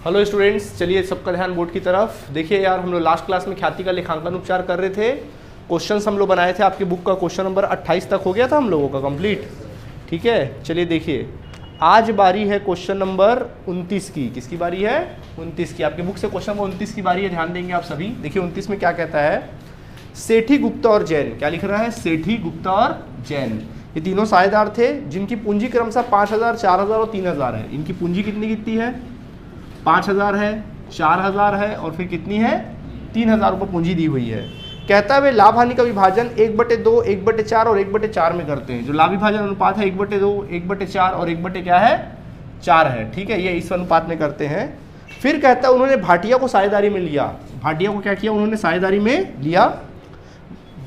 Hello students, चलिए सबका ध्यान बोर्ड की तरफ। देखिए यार, हम लोग लास्ट क्लास में ख्याति का लेखांकन उपचार कर रहे थे। क्वेश्चंस हम लोग बनाए थे, आपकी बुक का क्वेश्चन नंबर 28 तक हो गया था हम लोगों का कंप्लीट। ठीक है, चलिए देखिए आज बारी है क्वेश्चन नंबर 29 की। किसकी बारी है? 29 की। आपकी बुक से क्वेश्चन नंबर 29 की बारी है, ध्यान देंगे आप सभी। देखिए 29 में क्या कहता है, सेठी, गुप्ता और जैन। क्या लिख रहा है? सेठी, गुप्ता और जैन। ये तीनों साझेदार थे जिनकी पूंजी क्रमशः 5000, 4000 और 3000 है। इनकी पूंजी कितनी है? 5000 है, 4000 है और फिर कितनी है? 3000 रुपये पूंजी दी हुई है। कहता है वे लाभ हानि का विभाजन 1/2, 1/4 और 1/4 में करते हैं। जो लाभ विभाजन अनुपात है 1/2, 1/4 और 1/4 है। ठीक है, ये इस अनुपात में करते हैं। फिर कहता है उन्होंने भाटिया को साझेदारी में लिया। भाटिया को क्या किया? उन्होंने साझेदारी में लिया।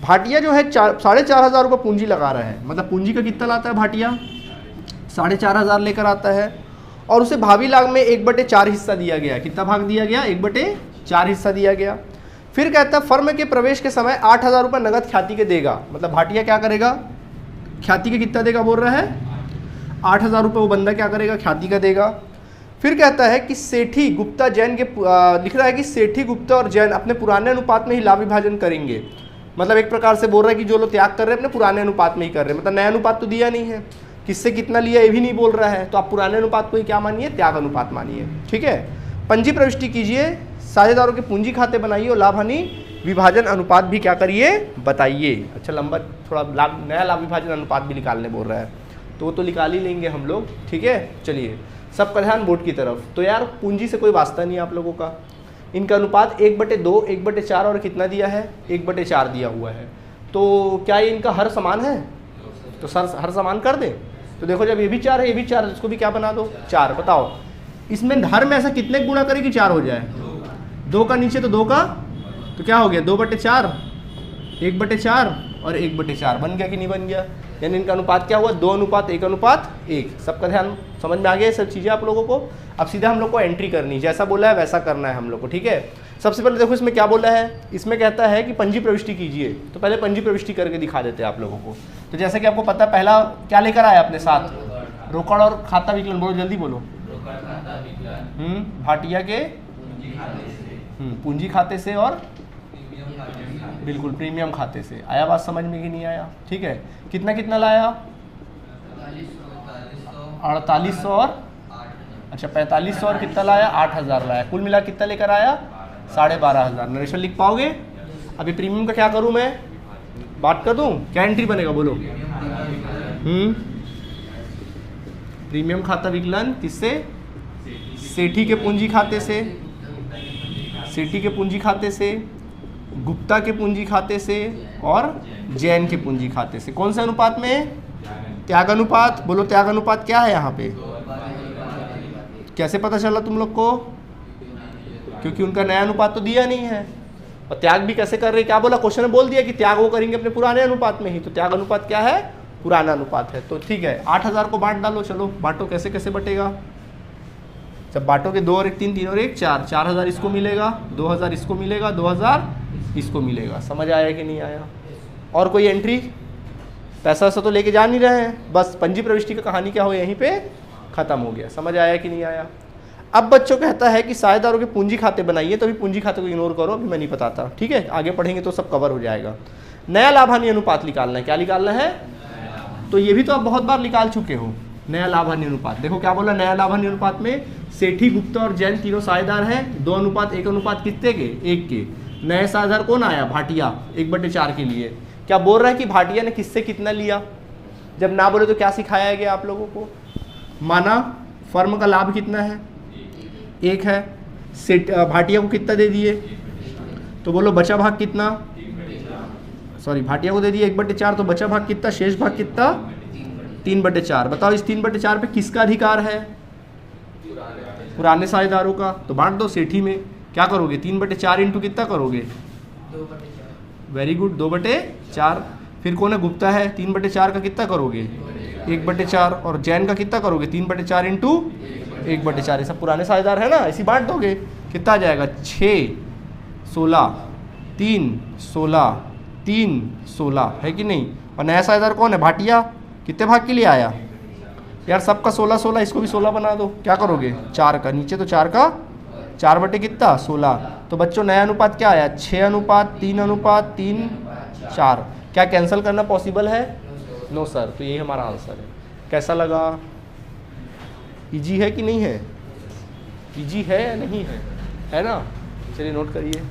भाटिया जो है 4500 रुपये पूंजी लगा रहा है। मतलब पूंजी का कितना लाता है भाटिया? 4500 लेकर आता है और उसे भावी लाभ में 1/4 हिस्सा दिया गया। कितना भाग दिया गया? 1/4 हिस्सा दिया गया। फिर कहता है फर्म के प्रवेश के समय 8000 रुपये नगद ख्याति के देगा। मतलब भाटिया क्या करेगा? ख्याति के कितना देगा बोल रहा है? 8000 रुपये वो बंदा क्या करेगा? ख्याति का देगा। फिर कहता है कि सेठी, गुप्ता, जैन के लिख रहा है कि सेठी, गुप्ता और जैन अपने पुराने अनुपात में ही लाभ विभाजन करेंगे। मतलब एक प्रकार से बोल रहा है कि जो लोग त्याग कर रहे हैं अपने पुराने अनुपात में ही कर रहे हैं। मतलब नया अनुपात तो दिया नहीं है, किससे कितना लिया ये भी नहीं बोल रहा है। तो आप पुराने अनुपात को ही क्या मानिए? त्याग अनुपात मानिए। ठीक है, पंजी प्रविष्टि कीजिए, साझेदारों के पूंजी खाते बनाइए और लाभ हानि विभाजन अनुपात भी क्या करिए? बताइए। अच्छा, लंबा थोड़ा नया लाभ विभाजन अनुपात भी निकालने बोल रहा है, तो वो तो निकाल ही लेंगे हम लोग। ठीक है, चलिए सबका ध्यान बोर्ड की तरफ। तो यार पूंजी से कोई वास्ता नहीं है आप लोगों का। इनका अनुपात 1/2, 1/4 और कितना दिया है? 1/4 दिया हुआ है। तो क्या ये इनका हर समान है? तो सर हर समान कर दें। तो देखो जब ये भी 4 है, ये भी 4 है, इसको भी क्या बना दो? 4। बताओ इसमें हर में ऐसा कितने गुणा करे कि 4 हो जाए? 2 का नीचे तो 2 का, तो क्या हो गया? 2/4, 1/4 और 1/4 बन गया कि नहीं बन गया? यानी इनका अनुपात क्या हुआ? 2:1:1। सबका ध्यान समझ में आ गया ये सब चीज़ें आप लोगों को। अब सीधा हम लोग को एंट्री करनी, जैसा बोला है वैसा करना है हम लोग को। ठीक है, सबसे पहले देखो इसमें क्या बोला है। इसमें कहता है कि पंजी प्रविष्टि कीजिए। तो पहले पंजी प्रविष्टि करके दिखा देते हैं आप लोगों को। तो जैसे कि आपको पता है, पहला क्या लेकर आया अपने साथ? रोकड़ और खाता विकलन। बोलो जल्दी बोलो। भाटिया के पूंजी खाते से और बिल्कुल प्रीमियम खाते से। आया बात समझ में कि नहीं आया? ठीक है, कितना कितना लाया? 4800 और अच्छा 4500 और कितना लाया? 8000 लाया। कुल मिला कितना लेकर आया? 12500। नरेशन लिख पाओगे? अभी प्रीमियम का क्या करूं मैं? बात कर दूं? क्या एंट्री बनेगा बोलो? प्रीमियम खाता विकलन किससे? सेठी के पूंजी खाते से, सेठी के पूंजी खाते से, गुप्ता के पूंजी खाते से और जैन के पूंजी खाते से। कौन से अनुपात में? त्याग अनुपात। बोलो त्याग अनुपात क्या है यहाँ पे? कैसे पता चला तुम लोग को? क्योंकि उनका नया अनुपात तो दिया नहीं है। और त्याग भी कैसे कर रहे? क्या बोला क्वेश्चन में? बोल दिया कि त्याग वो करेंगे अपने पुराने अनुपात में ही। तो त्याग अनुपात क्या है? पुराना अनुपात है। तो ठीक है, 8000 को बांट डालो। चलो बांटो, कैसे कैसे बटेगा? जब बांटोगे 2 और 1 3, 3 और 1 4, 4000 इसको मिलेगा, 2000 इसको मिलेगा, 2000 इसको मिलेगा। समझ आया कि नहीं आया? और कोई एंट्री? पैसा वैसा तो लेके जा नहीं रहे हैं, बस पंजी प्रविष्टि का कहानी क्या हो यहीं पे खत्म हो गया। समझ आया कि नहीं आया? अब बच्चों कहता है कि साझेदारों के पूंजी खाते बनाइए। तो अभी पूंजी खाते को इग्नोर करो, अभी मैं नहीं बताता। ठीक है, आगे पढ़ेंगे तो सब कवर हो जाएगा। नया लाभ हानि अनुपात निकालना है। क्या निकालना है? तो ये भी तो आप बहुत बार निकाल चुके हो। नया लाभ हानि अनुपात देखो क्या बोला। नया लाभ हानि अनुपात में सेठी, गुप्ता और जैन तीनों साझेदार हैं। 2:1 कितने के? 1 के। नए साझेदार कौन आया? भाटिया, 1/4 के लिए। क्या बोल रहा है कि भाटिया ने किससे कितना लिया? जब ना बोले तो क्या सिखाया गया आप लोगों को? माना फर्म का लाभ कितना है? 1 है। सेठ भाटिया को कितना दे दिए? तो बोलो बचा भाग कितना? सॉरी, भाटिया को दे दिए 1/4, तो बचा भाग कितना? शेष भाग कितना? 3/4। बताओ इस 3/4 पे किसका अधिकार है? पुराने साझेदारों का। तो बांट दो सेठी में। क्या करोगे? 3/4 इंटू कितना करोगे? Very good, 2/4। फिर कौन है? गुप्ता है। 3/4 का कितना करोगे? 1/4। और जैन का कितना करोगे? 3/4 इंटू 1/4। ये सब पुराने साझेदार है ना, ऐसी बांट दोगे। कितना आ जाएगा? 6, 16, 3, 16, 3, 16 है कि नहीं? और नया साझेदार कौन है? भाटिया। कितने भाग के लिए आया? यार सबका 16 16, इसको भी 16 बना दो। क्या करोगे? 4 का, नीचे तो 4 का 4 बटे कितना 16। तो बच्चों नया अनुपात क्या आया 6:3:3:4। क्या कैंसिल करना पॉसिबल है? No sir. तो यही हमारा आंसर है। कैसा लगा? इजी है कि नहीं है? इजी है या नहीं है ना? चलिए नोट करिए।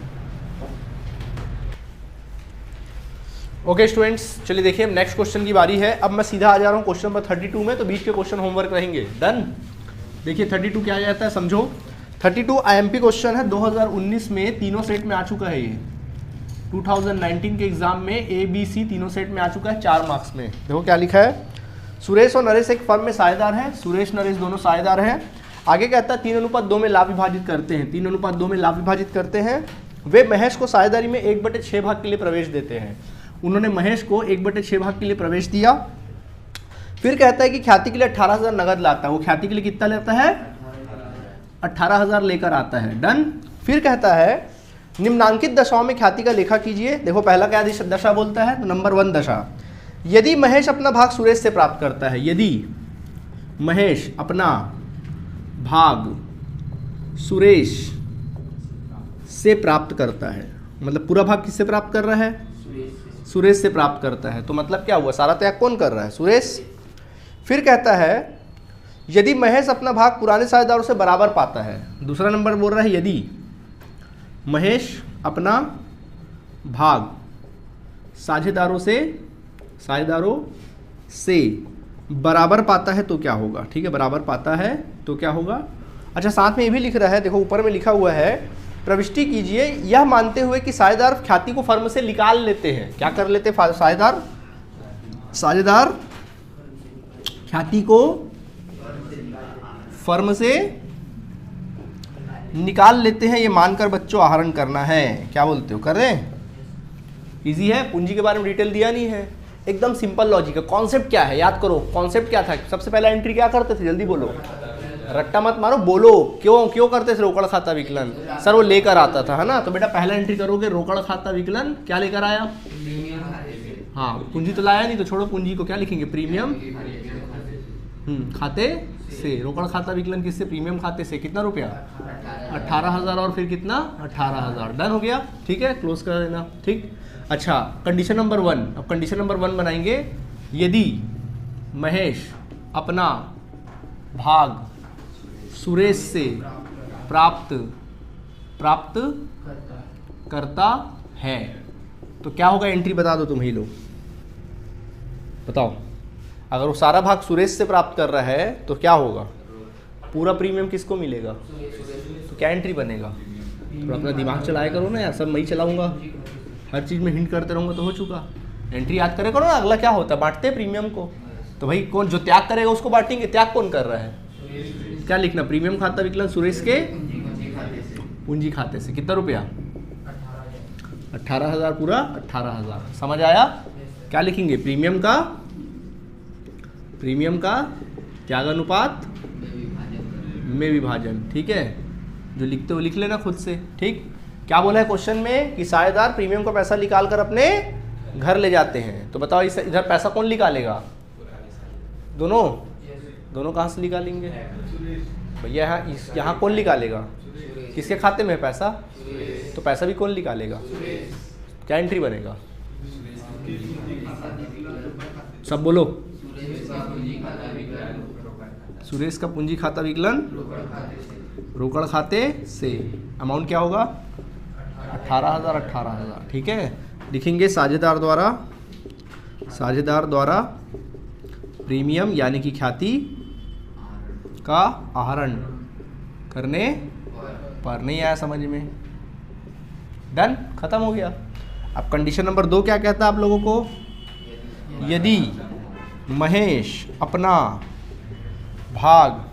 ओके स्टूडेंट्स, चलिए देखिए नेक्स्ट क्वेश्चन की बारी है। अब मैं सीधा आ जा रहा हूँ क्वेश्चन नंबर 32 में, तो बीच के क्वेश्चन होमवर्क रहेंगे। डन। देखिए 32 क्या आ जाता है समझो। 32 IMP क्वेश्चन है, 2019 में तीनों सेट में आ चुका है। ये 2019 के एग्जाम में ABC तीनों सेट में आ चुका है 4 मार्क्स में। देखो क्या लिखा है, सुरेश और नरेश एक फर्म में साझेदार हैं। सुरेश नरेश दोनों साझेदार हैं। आगे कहता है 3:2 में लाभ विभाजित करते हैं। 3:2 में लाभ विभाजित करते हैं। वे महेश को साझेदारी में 1/6 भाग के लिए प्रवेश देते हैं। उन्होंने महेश को 1/6 भाग के लिए प्रवेश दिया। फिर कहता है कि ख्याति के लिए 18,000 नगद लाता है। वो ख्याति के लिए कितना लेता है? 18,000 लेकर आता है। डन। फिर कहता है निम्नांकित दशाओं में ख्याति का लेखा कीजिए। देखो पहला क्या दशा बोलता है, तो नंबर 1 दशा, यदि महेश अपना भाग सुरेश से प्राप्त करता है। यदि महेश अपना भाग सुरेश से प्राप्त करता है, मतलब पूरा भाग किससे प्राप्त कर रहा है? सुरेश से प्राप्त करता है। तो मतलब क्या हुआ, सारा त्याग कौन कर रहा है? सुरेश। फिर कहता है यदि महेश अपना भाग पुराने साझेदारों से बराबर पाता है। दूसरा नंबर बोल रहा है यदि महेश अपना भाग साझेदारों से बराबर पाता है तो क्या होगा? ठीक है, बराबर पाता है तो क्या होगा। अच्छा साथ में ये भी लिख रहा है, देखो ऊपर में लिखा हुआ है, प्रविष्टि कीजिए यह मानते हुए कि साझेदार ख्याति को फर्म से निकाल लेते हैं। क्या कर लेते हैं? साझेदार ख्याति को फर्म से निकाल लेते हैं। ये मानकर बच्चों आहरण करना है। क्या बोलते हो, कर रहे हैं? इजी है। पूंजी के बारे में डिटेल दिया नहीं है, एकदम सिंपल लॉजिक है। कॉन्सेप्ट क्या है याद करो। कॉन्सेप्ट क्या था? सबसे पहला एंट्री क्या करते थे? जल्दी बोलो, रट्टा मत मारो, बोलो। क्यों करते थे? रोकड़ खाता विकलन। सर वो लेकर आता था, है ना? तो बेटा पहला एंट्री करोगे रोकड़ खाता विकलन। क्या लेकर आया? हाँ, पूंजी तो लाया नहीं, तो छोड़ो पूंजी को। क्या लिखेंगे? प्रीमियम खाते से। रोकड़ खाता विकलन किससे? प्रीमियम खाते से। कितना रुपया? 18,000 और फिर कितना? 18,000। डन हो गया। ठीक है, क्लोज कर देना। ठीक। अच्छा कंडीशन नंबर 1। अब कंडीशन नंबर 1 बनाएंगे। यदि महेश अपना भाग सुरेश से प्राप्त करता है तो क्या होगा? एंट्री बता दो तुम ही लोग, बताओ। अगर वो सारा भाग सुरेश से प्राप्त कर रहा है तो क्या होगा? पूरा प्रीमियम किसको मिलेगा? तो क्या एंट्री बनेगा? तो अपना दिमाग चलाया करो ना यार, सब मैं ही चलाऊंगा, हर चीज़ में हिंट करते रहूँगा तो हो चुका। एंट्री याद करे करो ना। अगला क्या होता है? बांटते हैं प्रीमियम को। तो भाई कौन जो त्याग करेगा उसको बांटेंगे। त्याग कौन कर रहा है? क्या लिखना? प्रीमियम खाता विकलन सुरेश के पूंजी खाते से। कितना रुपया? 18,000। पूरा 18,000। समझ आया? क्या लिखेंगे? प्रीमियम का त्यागानुपात में विभाजन। ठीक है, जो लिखते हो लिख लेना खुद से। ठीक। क्या बोला है क्वेश्चन में कि साझेदार प्रीमियम का पैसा निकाल कर अपने घर ले जाते हैं। तो बताओ इधर पैसा कौन निकालेगा? दोनों कहाँ से निकालेंगे भैया? यहाँ कौन निकालेगा? किसके खाते में है पैसा? तो पैसा भी कौन निकालेगा? क्या एंट्री बनेगा? सब बोलो। सुरेश का पूंजी खाता विकलन रोकड़ खाते से। अमाउंट क्या होगा? 18,000। ठीक है, लिखेंगे साझेदार द्वारा प्रीमियम यानी कि ख्याति का आहरण करने पर। नहीं आया समझ में? डन, खत्म हो गया। अब कंडीशन नंबर 2 क्या कहता है आप लोगों को? यदि महेश अपना भाग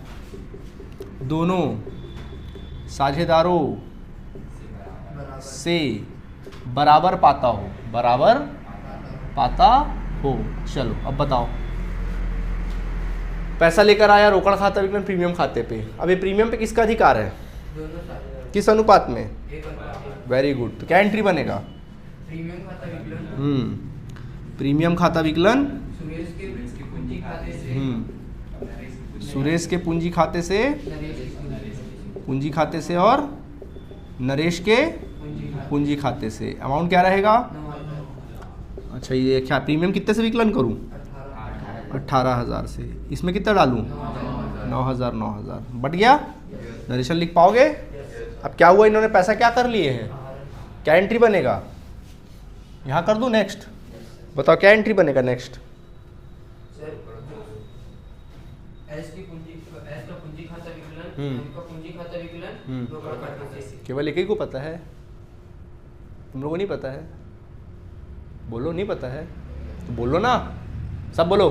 दोनों साझेदारों से बराबर पाता हो। चलो अब बताओ, पैसा लेकर आया रोकड़ खाता विकलन प्रीमियम खाते पे। अब ये प्रीमियम पे किसका अधिकार है? किस अनुपात में? Very good. तो क्या एंट्री बनेगा? प्रीमियम खाता विकलन सुरेश के पूंजी खाते से और नरेश के पूंजी खाते से। अमाउंट क्या रहेगा? अच्छा ये क्या प्रीमियम कितने से विकलन करूं? 18,000 से। इसमें कितना डालूं? 9,000 9,000 बट गया। नरेशन लिख पाओगे? अब क्या हुआ, इन्होंने पैसा क्या कर लिए हैं, क्या एंट्री बनेगा? यहाँ कर दूं नेक्स्ट, बताओ क्या एंट्री बनेगा नेक्स्ट? केवल एक ही को पता है, तुम लोगों को नहीं पता है? बोलो नहीं पता है तो बोलो ना, सब बोलो।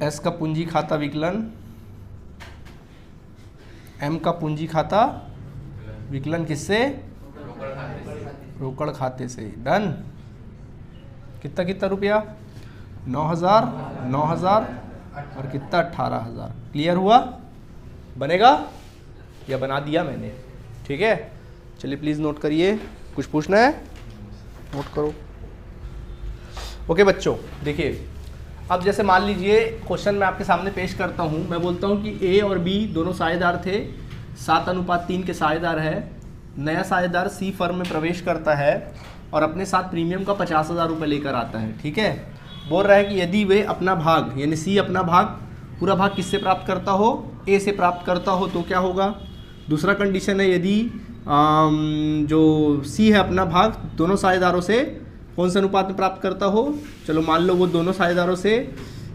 एस का पूंजी खाता विकलन, एम का पूंजी खाता विकलन किससे? रोकड़ खाते से। डन। कितना कितना रुपया? 9,000 9,000 और कितना 18,000। क्लियर हुआ? बनेगा या बना दिया मैंने? ठीक है, चलिए प्लीज़ नोट करिए। कुछ पूछना है? नोट करो। ओके बच्चों, देखिए अब जैसे मान लीजिए क्वेश्चन मैं आपके सामने पेश करता हूँ। मैं बोलता हूँ कि ए और बी दोनों साझेदार थे, 7:3 के साझेदार है। नया साझेदार सी फर्म में प्रवेश करता है और अपने साथ प्रीमियम का 50,000 रुपये लेकर आता है। ठीक है, बोल रहा है कि यदि वे अपना भाग यानी सी अपना भाग, पूरा भाग किससे प्राप्त करता हो? ए से प्राप्त करता हो तो क्या होगा? दूसरा कंडीशन है यदि जो सी है अपना भाग दोनों साझेदारों से कौन से अनुपात में प्राप्त करता हो? चलो मान लो वो दोनों साझेदारों से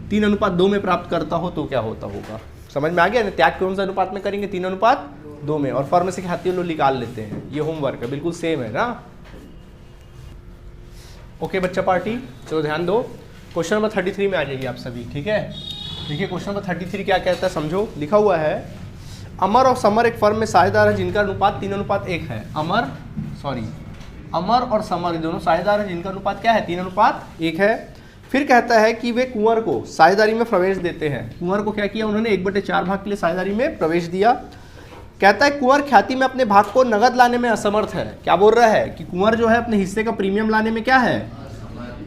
3:2 में प्राप्त करता हो तो क्या होता होगा? समझ में आ गया ना? त्याग कौन सा अनुपात में करेंगे? 3:2 में। और फर्म से खाते लोग निकाल लेते हैं। ये होमवर्क है, बिल्कुल सेम है ना? ओके बच्चा पार्टी, चलो ध्यान दो। क्वेश्चन नंबर 33 में आ जाइए आप सभी। ठीक है, देखिए क्वेश्चन नंबर 33 क्या कहता है, समझो। लिखा हुआ है अमर और समर एक फर्म में साझेदार है जिनका अनुपात 3:1 है। अमर और समर दोनों साझेदार हैं जिनका अनुपात क्या है? 3:1 है। फिर कहता है कि वे कुंवर को साझेदारी में प्रवेश देते हैं। कुंवर को क्या किया उन्होंने? 1/4 भाग के लिए साझेदारी में प्रवेश दिया। कहता है कुंवर ख्याति में अपने भाग को नगद लाने में असमर्थ है। क्या बोल रहा है कि कुंवर जो है अपने हिस्से का प्रीमियम लाने में क्या है?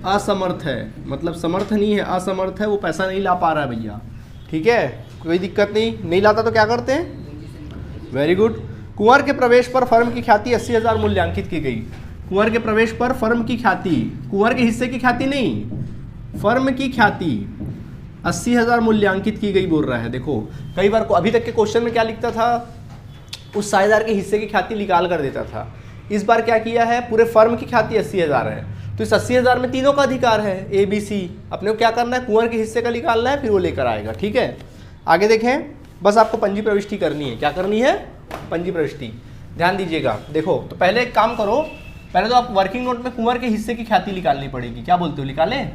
असमर्थ है। मतलब समर्थ नहीं है, असमर्थ है, वो पैसा नहीं ला पा रहा है भैया। ठीक है, कोई दिक्कत नहीं लाता तो क्या करते हैं? Very good. कुंवर के प्रवेश पर फर्म की ख्याति 80,000 मूल्यांकित की गई। कुंवर के प्रवेश पर फर्म की ख्याति, कुंवर के हिस्से की ख्याति नहीं, फर्म की ख्याति 80,000 मूल्यांकित की गई बोल रहा है। देखो कई बार को अभी तक के क्वेश्चन में क्या लिखता था? उस साझेदार के हिस्से की ख्याति निकाल कर देता था। इस बार क्या किया है? पूरे फर्म की ख्याति 80,000 है, तो इस 80,000 में तीनों का अधिकार है, ए बी सी। अपने को क्या करना है? कुंवर के हिस्से का निकालना है, फिर वो लेकर आएगा। ठीक है, आगे देखें। बस आपको पंजी प्रविष्टि करनी है। क्या करनी है? पंजी प्रविष्टि। ध्यान दीजिएगा। देखो तो पहले एक काम करो, पहले तो आप वर्किंग नोट में कुंवर के हिस्से की ख्याति निकालनी पड़ेगी। क्या बोलते हो, निकालें?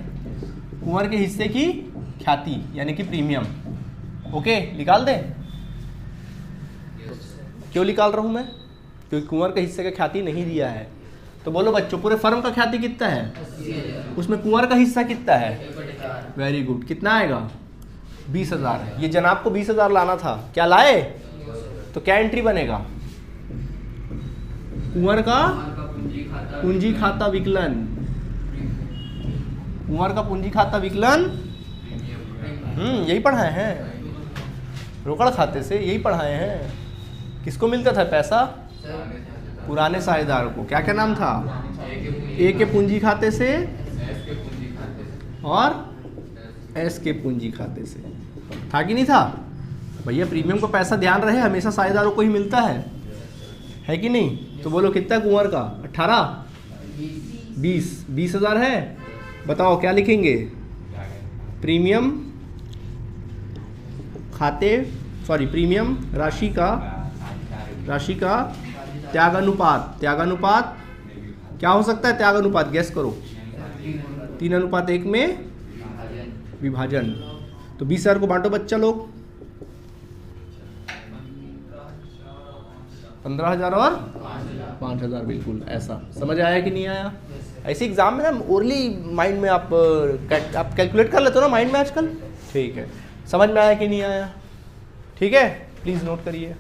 कुंवर के हिस्से की ख्याति यानी कि प्रीमियम। ओके, निकाल दें? क्यों निकाल रहा हूं मैं? क्योंकि कुंवर के हिस्से का ख्याति नहीं दिया है। तो बोलो बच्चों, पूरे फर्म का ख्याति कितना है? उसमें कुंवर का हिस्सा कितना है? Very good. कितना आएगा? 20,000 है। ये जनाब को 20,000 लाना था, क्या लाए? तो क्या एंट्री बनेगा? कुंवर का पूंजी खाता विकलन। कुंवर का पूंजी खाता विकलन यही पढ़ाए हैं, रोकड़ खाते से यही पढ़ाए हैं। किसको मिलता था पैसा? पुराने साझेदार को। क्या क्या नाम था? ए के पूंजी खाते से और एस के पूंजी खाते से। था कि नहीं था? भैया प्रीमियम को पैसा ध्यान रहे, हमेशा साझेदारों को ही मिलता है कि नहीं? तो बोलो कितना कुंवर का? 18 20,000 है। बताओ क्या लिखेंगे? प्रीमियम खाते प्रीमियम राशि का त्यागानुपात क्या हो सकता है? त्यागानुपात गैस करो। 3:1 में विभाजन। तो 20,000 को बांटो बच्चा लोग। 15,000 और 5,000। बिल्कुल ऐसा। समझ आया कि नहीं आया? ऐसे एग्जाम में ना ओरली माइंड में आप कैलकुलेट कर लेते हो ना माइंड में आजकल। ठीक है, समझ में आया कि नहीं आया? ठीक है, प्लीज नोट करिए।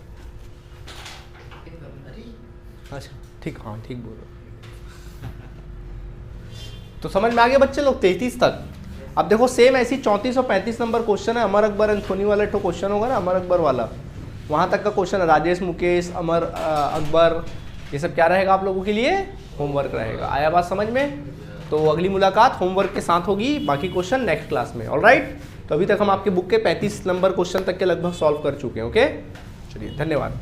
अच्छा ठीक, हाँ ठीक बोल रहे। तो समझ में आ गया बच्चे लोग 33 तक? अब देखो सेम ऐसी 34 और 35 नंबर क्वेश्चन है, अमर अकबर एंथोनी वाला एक क्वेश्चन होगा ना, अमर अकबर वाला, वहाँ तक का क्वेश्चन है। राजेश मुकेश अमर अकबर, ये सब क्या रहेगा आप लोगों के लिए, होमवर्क रहेगा। आया बात समझ में? तो अगली मुलाकात होमवर्क के साथ होगी, बाकी क्वेश्चन नेक्स्ट क्लास में। ऑलराइट, तो अभी तक हम आपके बुक के 35 नंबर क्वेश्चन तक के लगभग सॉल्व कर चुके हैं। ओके, चलिए धन्यवाद।